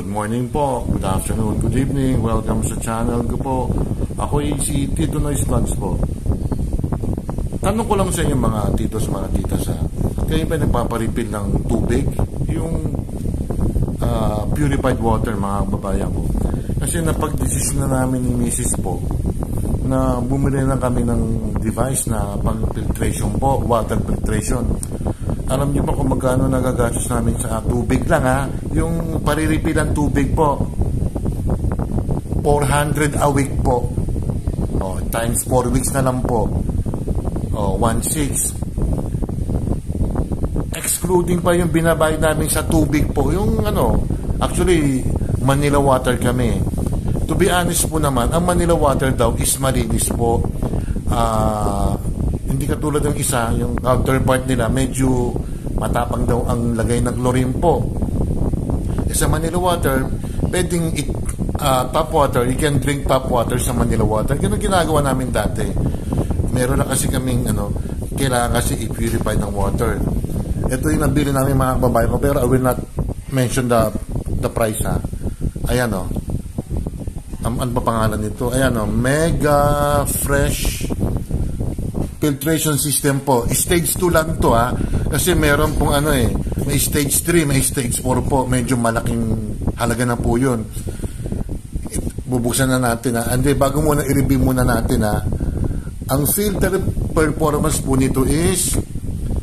Good morning po, good afternoon, good evening, welcome sa channel ko po. Ako si Tito Noise Vlogs po. Tanong ko lang sa inyo mga titos, mga titas ha. Kayo ba nagpaparipil ng tubig? Yung purified water mga babayan ko. Kasi napag-desisyon na namin ni Mrs. po na bumili na kami ng device na pang filtration po, water filtration. Alam niyo ba kung magkano nagagastos namin sa tubig lang ha? Yung pariripilan tubig po, 400 a week po. Times 4 weeks na lang po. 1.6. Excluding pa yung binabayad namin sa tubig po. Yung actually, Manila Water kami. To be honest po naman, ang Manila Water daw is malinis po. Hindi katulad ng isa, yung counterpart nila, medyo matapang daw ang lagay ng chlorine po. Sa Manila Water, pwedeng tap water, you can drink tap water sa Manila Water. Ganun ginagawa namin dati. Meron na kasi kaming, kailangan kasi i-purify ng water. Ito yung nabili namin mga babae ko, pero I will not mention the price ha. Ayan ano pa pangalan nito? Ayan Mega Fresh Filtration System po. Stage 2 lang to ha. Kasi meron pong may stage 3, may stage 4 po. Medyo malaking halaga na po yun. Bubuksan na natin ha. And bago muna i-review muna natin ha. Ang filter performance po nito is,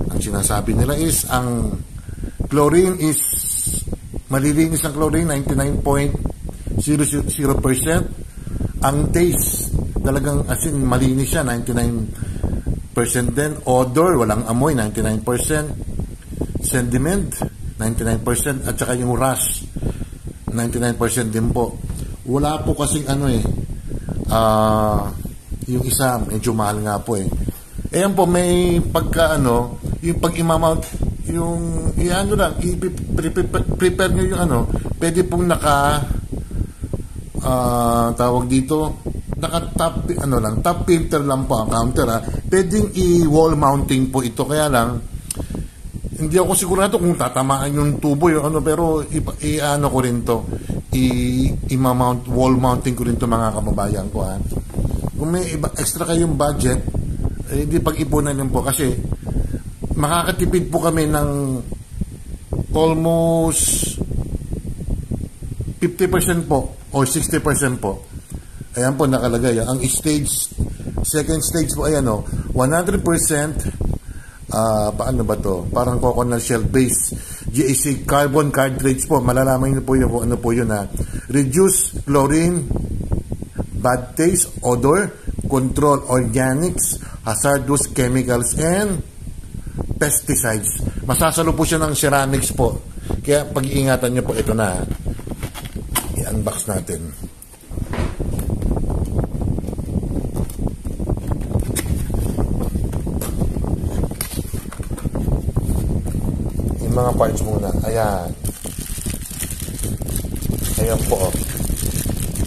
ang sinasabi nila is, ang chlorine is, malilinis ang chlorine, 99.00%. Ang taste, talagang asin, malinis siya, 99% din. Odor, walang amoy, 99%. Sediment, 99%. At saka yung rust, 99% din po. Wala po kasing yung isa, medyo mahal nga po Ayan po, may pagka yung pag-imamount, yung lang, i-prepare nyo yung pwede pong tawag dito, top filter lang po ang counter ha. Pwedeng i-wall mounting po ito, kaya lang hindi ako sigurado kung tatamaan yung tubo pero ko rin to, i-mount, wall mounting ko rin to mga kababayan ko ha. Kung may extra kayong budget, hindi pag-ipunan yun po kasi makakatipid po kami ng almost 50% po or 60% po. Ayan po nakalagay. Ang second stage po 100% paano ba to? Parang coconut shell base GAC carbon cartridge po. Malalaman niyo po yung kung ano po yun ha. Reduce chlorine, bad taste, odor, control organics, hazardous chemicals, and pesticides. Masasalo po siya ng ceramics po. Kaya pag-iingatan niyo po ito na. I-unbox natin. Yung mga parts muna. Ayan. Ayan po.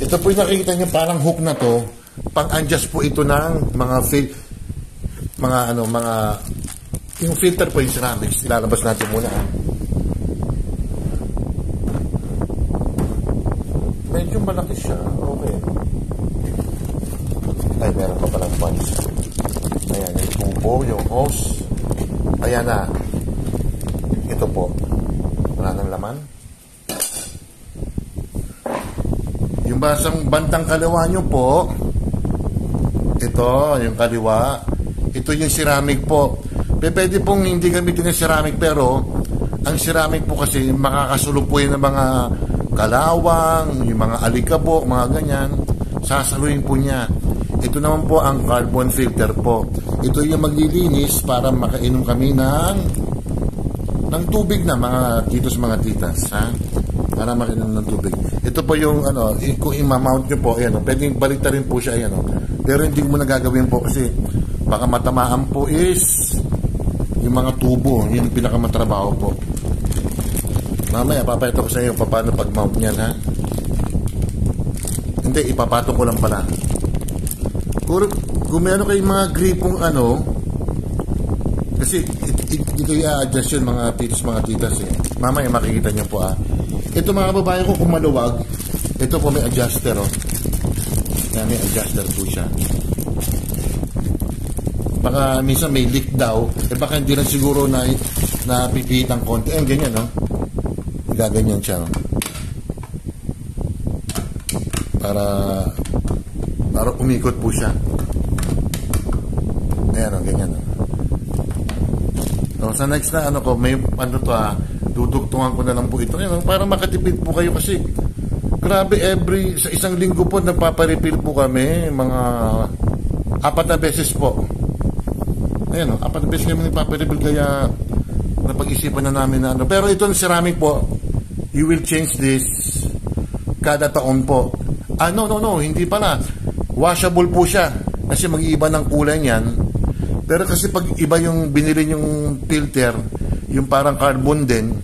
Ito po yung nakikita niyo parang hook na to. Pang-adjust po ito ng yung filter po yung ceramics. Ilalabas natin muna. Medyo malaki siya. Okay. Ay, meron pa palang punch. Ayan, yung tubo, yung hose. Ayan na. Ito po. Wala nang laman. Yung bantang kaliwa nyo po, ito, yung kaliwa, ito yung ceramic po. Pwede pong hindi gamitin ng ceramic, pero ang ceramic po kasi makakasulong po yun ng mga kalawang, yung mga alikabok, mga ganyan. Sasaluhin po niya. Ito naman po ang carbon filter po. Ito yung maglilinis para makainom kami ng tubig na mga titos, mga titas. Ha? Para makainom ng tubig. Ito po yung kung i-mount nyo po, pwedeng baliktad rin po siya. Pero hindi mo na gagawin po kasi baka matamaan po is yung mga tubo. Yung pinakamatrabaho po. Mamaya papayto ko sa iyo paano pag-mount niyan ha. Hindi, ipapatong ko lang pala. Kung meron kayong mga gripong kasi dito i-adjust yun mga titos, mga titas Mamaya makikita nyo po Ito mga kababayan ko, kung maluwag, ito po may adjuster, oh. Yan, may adjuster po siya. Baka minsan may leak daw, baka hindi lang siguro na pipihit ang konti. Ganyan, no? Gaganyan siya, no? Para umikot po siya. Ayan, no? Ganyan, no? So, sa next na, may dudugtungan ko na lang po ito. Ayan, no? Para makatipid po kayo kasi grabe, sa isang linggo po nagpaparefill po kami, mga 4 na beses po. Ayan, 4 na beses kami nagpaparefill, kaya napag-isipan na namin na Pero ito ng ceramic po, you will change this kada taon po. No, hindi pala. Washable po siya kasi mag-iiba ng kulay niyan. Pero kasi pag iba yung binili yung filter, yung parang carbon din,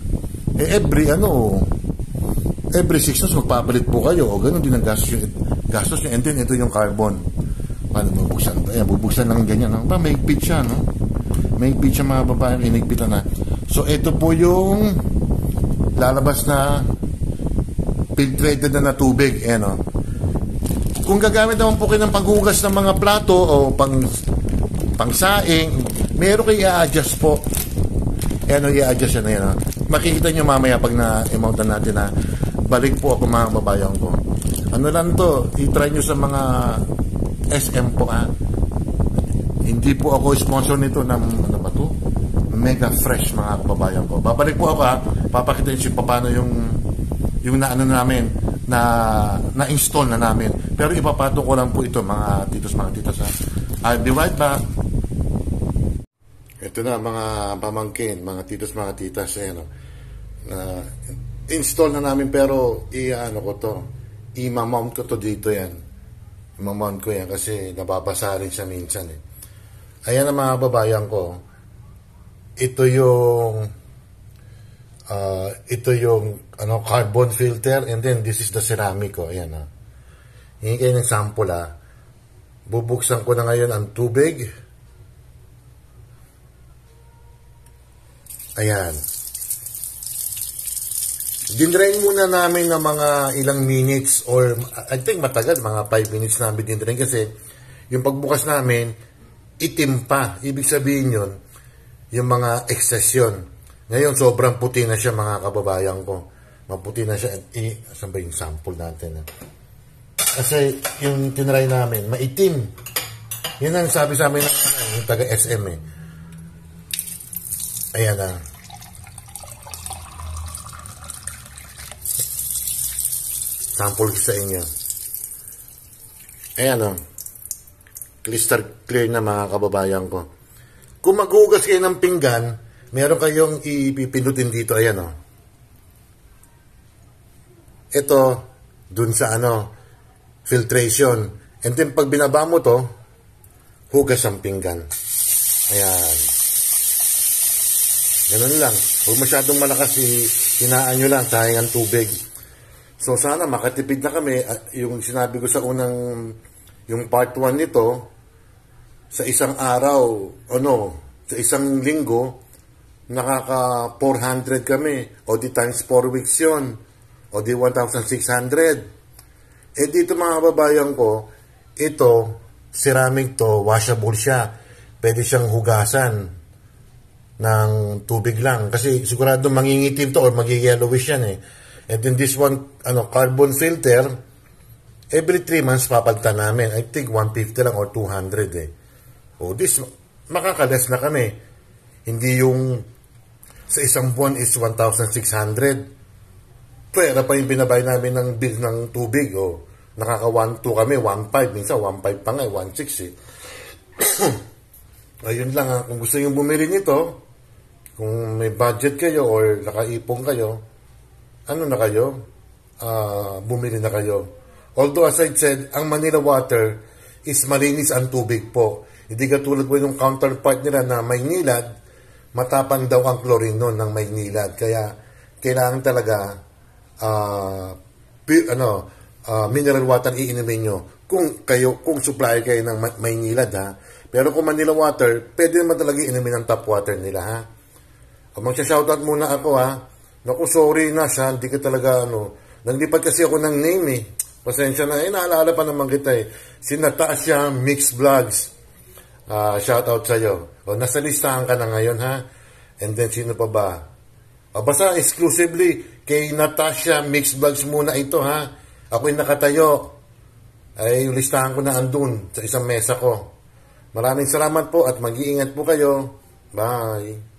every 6 months magpapalit po kayo, o ganun din ang gastos nyo. And then ito yung carbon. Paano bubuksan ito? Ayan, bubuksan lang ganyan, no? May higpit siya, no? May higpit siya, mga babae, inigpitan na. So ito po yung lalabas na filtrated na tubig. Ayan, no? Kung gagamit naman po kayo ng panghugas ng mga plato o pangsaing, meron kayo i-adjust po. Ayan, i-adjust yan na yan, no? Makikita nyo mamaya pag na-emountan natin na balik po ako, mga babayan ko. Ano lang to, i-try nyo sa mga SM po, Hindi po ako sponsor nito ng Mega Fresh, mga kababayan ko. Babalik po ako, papakita nyo paano yung namin, na-install na namin. Pero ipapatong ko lang po ito, mga titos, I'll be right back. Ito na, mga pamangkin, mga titos, mga titas, install na namin, pero i-mount ko to dito yan. I-mount ko yan kasi nababasa rin siya minsan, Ayan na, mga babayan ko. Ito yung carbon filter, and then this is the ceramic, Ayan, Hingi kayo ng sample, Bubuksan ko na ngayon ang tubig. Ayan. Dinrain muna namin ng mga ilang minutes, or I think matagal, mga 5 minutes namin dinrain kasi yung pagbukas namin, itim pa. Ibig sabihin yun, yung mga excess yun. Ngayon, sobrang puti na siya, mga kababayan ko. Maputi na siya. Saan ba yung sample natin? Kasi yung tinry namin, maitim. Yun ang sabi sa amin ng taga-SM, Ayan na. Sample ko sa inyo. Ayan, crystal clear na, mga kababayan ko. Kung maghugas kayo ng pinggan, meron kayong ipipindutin dito. Ayan, Ito, dun sa filtration. And then, pag binaba mo to, hugas ang pinggan. Ayan. Ganun lang. Huwag masyadong malakas, hinaan nyo lang, sayang ang tubig. So, sana makatipid na kami. Yung sinabi ko sa yung part 1 nito, sa isang araw, sa isang linggo, nakaka 400 kami. O di times 4 weeks yun. O di 1,600. Dito, mga babayan ko, ito, ceramic to, washable siya. Pwede siyang hugasan ng tubig lang. Kasi sigurado mangingitim to or mag-yellowish yan, And then this one, carbon filter, every 3 months papalitan namin. I think 150 lang or 200, this, makakalas na kami. Hindi yung sa isang buwan is 1,600. Pwera pa yung binabay namin ng bill ng tubig, nakaka 1,2 kami, 1,5, minsan 1,5 pa nga, 1,6, Ayun lang, kung gusto yung bumili nito, kung may budget kayo or nakaipong kayo, bumili na kayo. Although, as I said, ang Manila Water is malinis ang tubig po. Hindi katulad po yung counterpart nila na may nilad, matapang daw ang chlorine nun ng may nilad. Kaya, kailangan talaga, mineral water iinumin nyo. Kung supplier kayo ng may nilad, Pero kung Manila Water, pwede naman talaga inumin ang tap water nila, Magsha-shoutout muna ako, Naku, sorry na siya, hindi ka talaga Naglipad kasi ako ng name eh. Pasensya na, naalala pa naman kita eh. Si Natasha Mix Vlogs. Shout out sa'yo. O, nasa listahan ka na ngayon ha. And then, sino pa ba? Basta exclusively kay Natasha Mix Vlogs muna ito ha. Ako'y nakatayo. Ay, yung listahan ko na andun sa isang mesa ko. Maraming salamat po at mag-iingat po kayo. Bye.